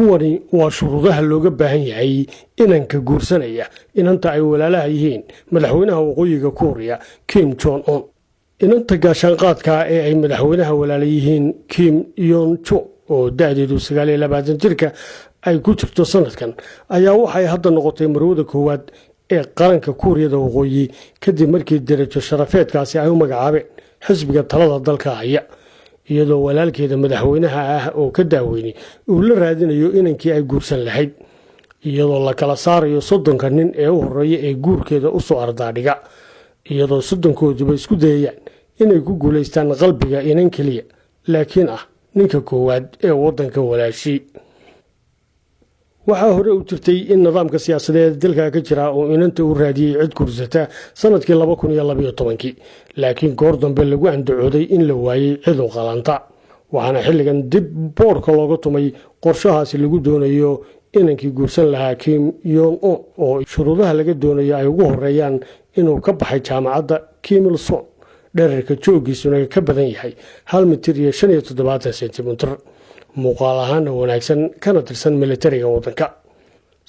kuwani waa shuruudaha looga baahan yahay inanka guursanaya inanta ay walaalaha yihiin madaxweynaha waqooyiga Kuuriya Kim Jong Un. inanta gaashaanqaadka ee ay madaxweynaha walaalaha yihiin Kim Yong Chol oo da'deedu 29 jirka ay ku jirto sanadkan ayaa waxay hadda noqotay marwada koowaad ee qaranka Kuuriyada waqooyi kadib markii darajo sharafeedkaasi ay u magacaabeen xisbiga talada dalka haya iyadoo walaalkeeda madaxweynaha ah oo ka daaweynay uu la raadinayo inankii ay guursan lahayd iyadoo la kala saarayo 30 nin ee u horeeya ee guurkeeda u soo ardaadhiga iyadoo 30kooduba isku dayayaan inay ku guuleystaan qalbiga inan kaliya laakiin ninka koowaad ee wadanka walaashi. waxaa hore u jirtay in nidaamka siyaasadeed dalka ka jira oo inanta u raadiyay cid kursata sanadkii 2012 laakiin goor dambe lagu andacooday in la waayay cid u qalanta waxaana xilligan dib boorka looga tumay qorshahaasi lagu doonayo inankii guursan lahaa Kim Yong Un oo shuruudaha laga doonayo ay ugu horeeyaan inuu ka baxay jaamacadda Kim Il Sung dhererka joogiisuna ka badan yahay 1 mitir iyo 75 sentimitir muuqaal ahaan wanaagsan kana tirsan militariga wadanka.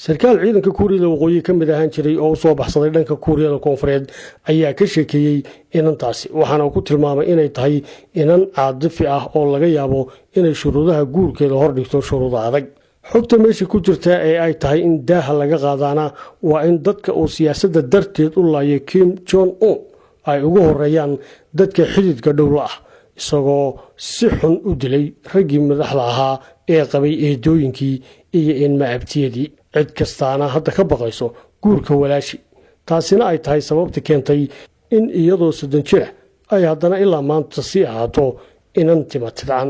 sarkaal ciidanka Kuuriyada waqooyi ka mid ahaan jiray oo soo baxsaday dhanka Kuuriyada koonfureed ayaa ka sheekeeyay inantaasi waxaana ku tilmaamay inay tahay inan caadifi oo laga yaabo inay shuruudaha guurkeeda hor dhigto shuruudo adag. xogta meesha ku jirta ee ay tahay in daaha laga qaadana waa in dadka oo siyaasadda darteed u laayay Kim Jong Un ay ugu horeeyaan dadka xididka dhow isagoo si xun u dilay raggii madaxda ahaa ee qabay eedooyinkii iyo in maabtiyadii cid kastaana hadda ka baqayso guurka walaashi taasina ay tahay sababta keentay in iyadoo 30 jir ay haddana ilaa maanta si ahaato inan timatidaan.